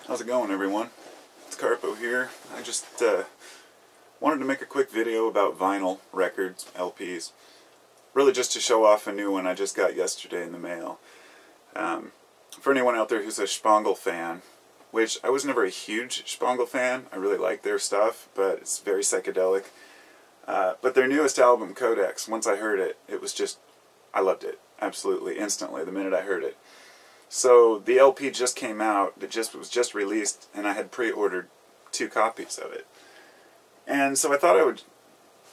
How's it going, everyone? It's Carpo here. I just wanted to make a quick video about vinyl records, LPs. Really just to show off a new one I just got yesterday in the mail. For anyone out there who's a Schpongle fan, which I was never a huge Schpongle fan, I really like their stuff, but it's very psychedelic. But their newest album, Codex, once I heard it, it was just, I loved it, absolutely, instantly, the minute I heard it. So the LP just came out, it was just released, and I had pre-ordered 2 copies of it. And so I thought I would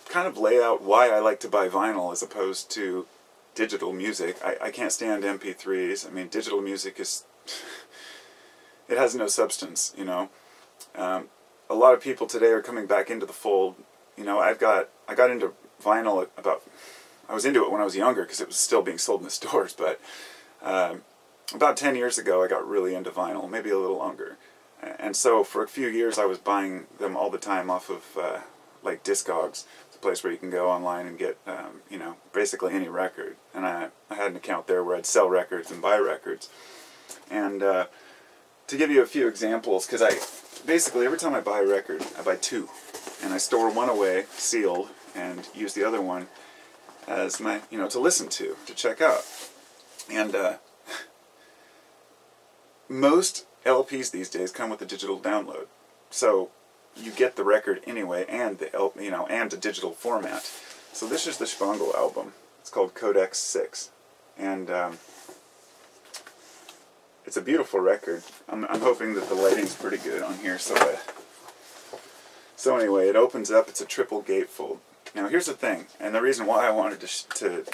kind of lay out why I like to buy vinyl as opposed to digital music. I can't stand MP3s. I mean, digital music is, it has no substance, you know. A lot of people today are coming back into the fold. You know, I got into vinyl I was into it when I was younger because it was still being sold in the stores, but about 10 years ago I got really into vinyl, maybe a little longer. And so for a few years I was buying them all the time off of like Discogs. It's a place where you can go online and get, you know, basically any record. And I had an account there where I'd sell records and buy records. And to give you a few examples, because basically every time I buy a record, I buy 2. And I store one away, sealed, and use the other one as my, you know, to listen to check out. And most LPs these days come with a digital download, so you get the record anyway, and the and a digital format. So this is the Schpongle album. It's called Codex IV, and it's a beautiful record. I'm hoping that the lighting's pretty good on here. So anyway, it opens up. It's a triple gatefold. Now here's the thing, and the reason why I wanted to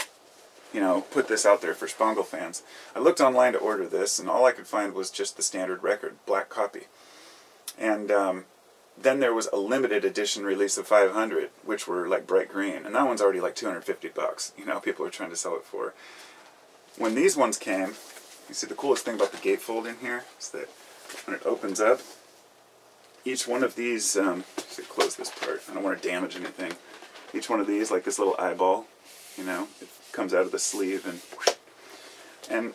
you know, put this out there for Schpongle fans. I looked online to order this, and all I could find was just the standard record, black copy. And then there was a limited edition release of 500, which were like bright green, and that one's already like $250. You know, people are trying to sell it for. When these ones came, you see the coolest thing about the gatefold in here is that when it opens up, each one of these, let's close this part, I don't want to damage anything. Each one of these, like this little eyeball, you know, it comes out of the sleeve, and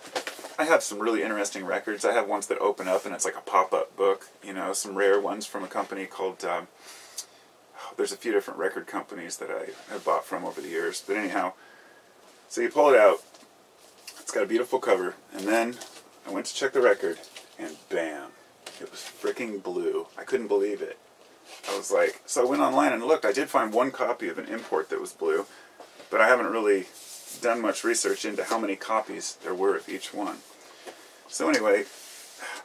I have some really interesting records. I have ones that open up and it's like a pop-up book, you know, some rare ones from a company called, there's a few different record companies that I have bought from over the years, but anyhow, so you pull it out, it's got a beautiful cover, and then I went to check the record, and bam, it was freaking blue. I couldn't believe it. I was like, so I went online and looked. I did find one copy of an import that was blue, but I haven't really done much research into how many copies there were of each one. So anyway,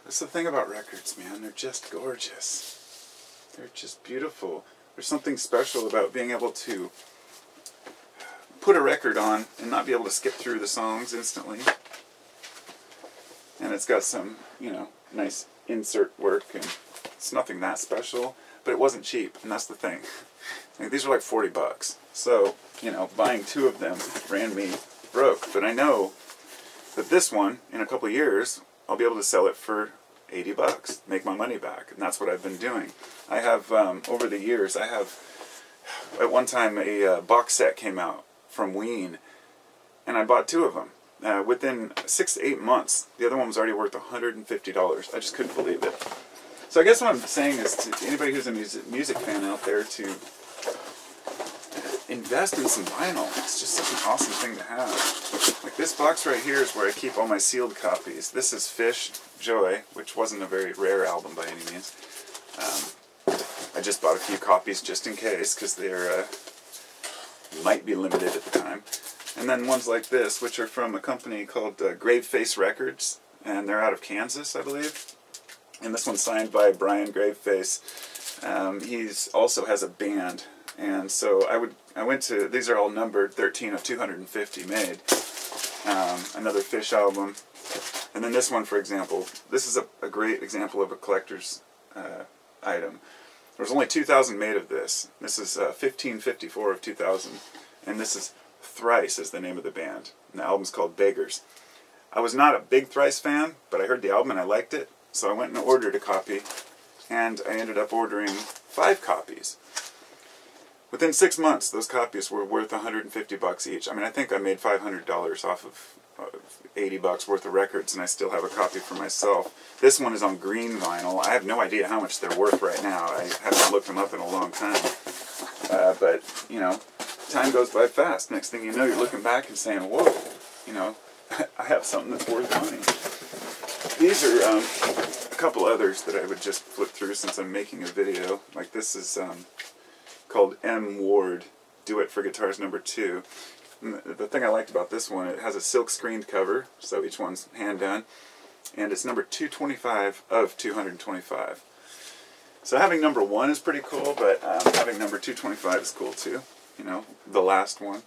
that's the thing about records, man. They're just gorgeous. They're just beautiful. There's something special about being able to put a record on and not be able to skip through the songs instantly. And it's got some, you know, nice insert work, and it's nothing that special, but it wasn't cheap, and that's the thing. Like, these are like $40. So, you know, buying 2 of them ran me broke. But I know that this one, in a couple of years, I'll be able to sell it for $80, make my money back. And that's what I've been doing. I have, over the years, I have, at one time, a box set came out from Ween, and I bought 2 of them. Within 6 to 8 months, the other one was already worth $150. I just couldn't believe it. So I guess what I'm saying is to anybody who's a music fan out there to invest in some vinyl. It's just such an awesome thing to have. Like this box right here is where I keep all my sealed copies. This is Fish Joy, which wasn't a very rare album by any means. I just bought a few copies just in case, because they're might be limited at the time. And then ones like this, which are from a company called Graveface Records, and they're out of Kansas, I believe. And this one's signed by Brian Graveface. He also has a band. And so I went to, these are all numbered, 13 of 250 made. Another Fish album. And then this one, for example, this is a great example of a collector's item. There's only 2,000 made of this. This is 1554 of 2000. And this is Thrice is the name of the band. And the album's called Beggars. I was not a big Thrice fan, but I heard the album and I liked it. So I went and ordered a copy. And I ended up ordering 5 copies. Within 6 months, those copies were worth $150 each. I mean, I think I made $500 off of $80 worth of records, and I still have a copy for myself. This one is on green vinyl. I have no idea how much they're worth right now. I haven't looked them up in a long time. But, you know, time goes by fast. Next thing you know, you're looking back and saying, whoa, you know, I have something that's worth money. These are a couple others that I would just flip through since I'm making a video. Like this is called M. Ward, Duet for Guitars No. 2. And the thing I liked about this one, it has a silk screened cover, so each one's hand done, and it's number 225 of 225. So having number 1 is pretty cool, but having number 225 is cool too. You know, the last one.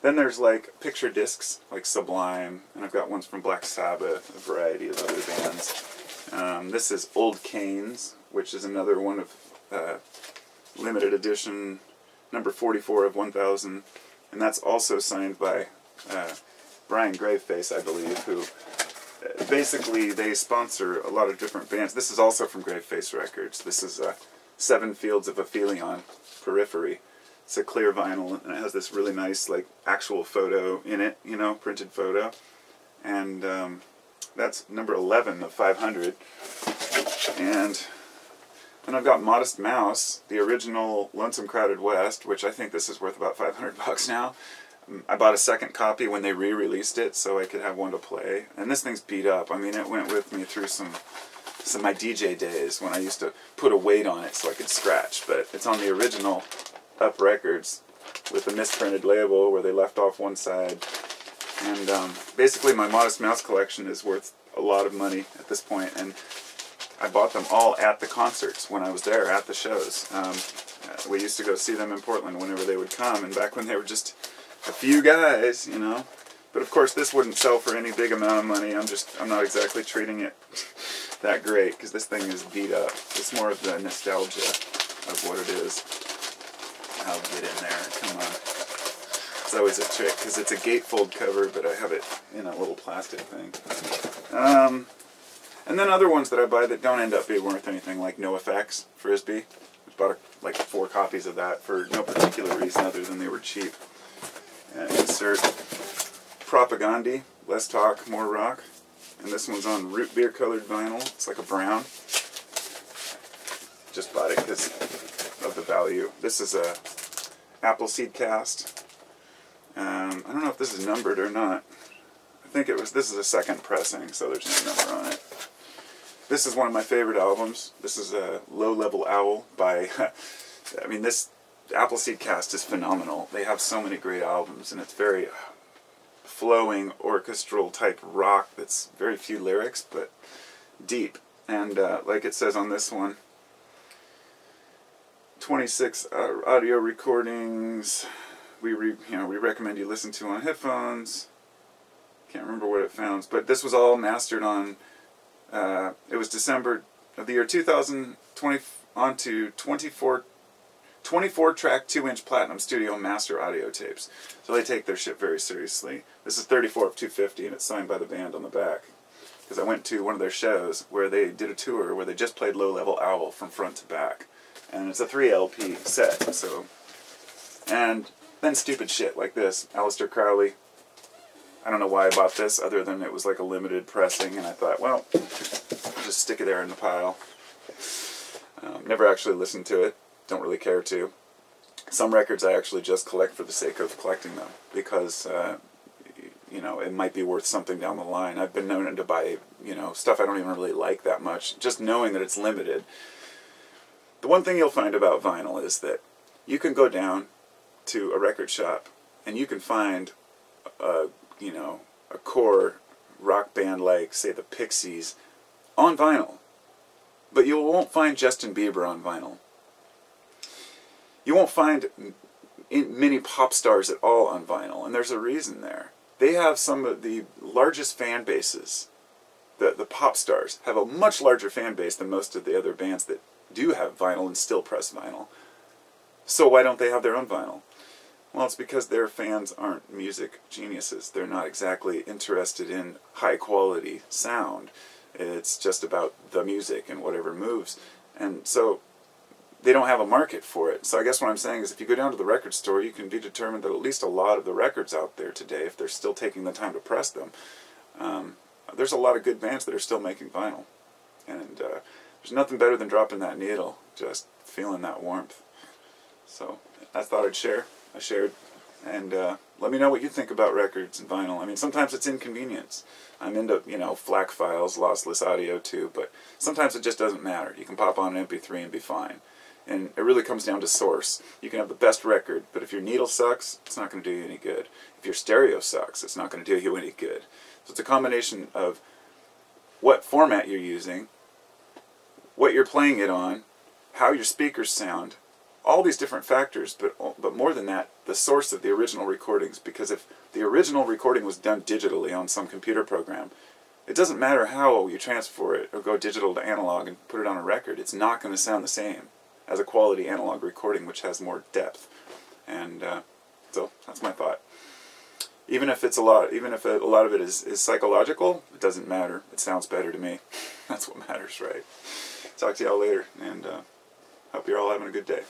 Then there's like picture discs, like Sublime, and I've got ones from Black Sabbath, a variety of other bands. This is Old Canes, which is another one of limited edition, number 44 of 1000, and that's also signed by Brian Graveface, I believe, who basically they sponsor a lot of different bands. This is also from Graveface Records. This is 7 Fields of Aphelion, Periphery. It's a clear vinyl, and it has this really nice, like, actual photo in it, you know, printed photo. And that's number 11 of 500. And then I've got Modest Mouse, the original Lonesome Crowded West, which I think this is worth about $500 now. I bought a second copy when they re-released it so I could have one to play. And this thing's beat up. I mean, it went with me through some of my DJ days when I used to put a weight on it so I could scratch. But it's on the original Up Records with a misprinted label where they left off one side. And basically my Modest Mouse collection is worth a lot of money at this point, and I bought them all at the concerts when I was there, at the shows. We used to go see them in Portland whenever they would come, and back when they were just a few guys, you know. But of course this wouldn't sell for any big amount of money. I'm not exactly treating it that great, because this thing is beat up. It's more of the nostalgia of what it is. I'll get in there, come on. It's always a trick, because it's a gatefold cover, but I have it in a little plastic thing. And then other ones that I buy that don't end up being worth anything, like No Effects, Frisbee. I bought like 4 copies of that for no particular reason other than they were cheap. Insert Propaganda, Less Talk, More Rock. And this one's on root beer colored vinyl. It's like a brown. Just bought it because of the value. This is a Appleseed cast. I don't know if this is numbered or not. I think it was. This is a second pressing, so there's no number on it. This is one of my favorite albums. This is a Low Level Owl by, I mean, this Appleseed cast is phenomenal. They have so many great albums, and it's very flowing orchestral type rock that's very few lyrics, but deep. And like it says on this one, 26 audio recordings. We recommend you listen to on headphones. Can't remember what it found, but this was all mastered on. It was December of the year 2020 onto 24 track 2-inch platinum studio master audio tapes. So they take their shit very seriously. This is 34 of 250, and it's signed by the band on the back. Because I went to one of their shows where they did a tour where they just played Low Level Owl from front to back. And it's a 3 LP set, so. And then stupid shit like this. Aleister Crowley. I don't know why I bought this other than it was like a limited pressing, and I thought, well, I'll just stick it there in the pile. Never actually listened to it. Don't really care to. Some records I actually just collect for the sake of collecting them because, you know, it might be worth something down the line. I've been known to buy, you know, stuff I don't even really like that much, just knowing that it's limited. The one thing you'll find about vinyl is that you can go down to a record shop and you can find you know, a core rock band like, say, the Pixies on vinyl. But you won't find Justin Bieber on vinyl. You won't find many pop stars at all on vinyl, and there's a reason there. They have some of the largest fan bases. The pop stars have a much larger fan base than most of the other bands that do have vinyl and still press vinyl. So why don't they have their own vinyl? Well, it's because their fans aren't music geniuses. They're not exactly interested in high-quality sound. It's just about the music and whatever moves. And so they don't have a market for it. So I guess what I'm saying is if you go down to the record store, you can be determined that at least a lot of the records out there today, if they're still taking the time to press them, there's a lot of good bands that are still making vinyl. And there's nothing better than dropping that needle, just feeling that warmth. So I thought I'd share. I shared. And let me know what you think about records and vinyl. I mean, sometimes it's inconvenience. I'm into, you know, FLAC files, lossless audio too, but sometimes it just doesn't matter. You can pop on an MP3 and be fine. And it really comes down to source. You can have the best record, but if your needle sucks, it's not going to do you any good. If your stereo sucks, it's not going to do you any good. So it's a combination of what format you're using, what you're playing it on, how your speakers sound, all these different factors, but more than that, the source of the original recordings. Because if the original recording was done digitally on some computer program, it doesn't matter how you transfer it or go digital to analog and put it on a record, it's not going to sound the same as a quality analog recording, which has more depth. And so that's my thought. Even if a lot of it is psychological, it doesn't matter. It sounds better to me. That's what matters, right? Talk to y'all later, and hope you're all having a good day.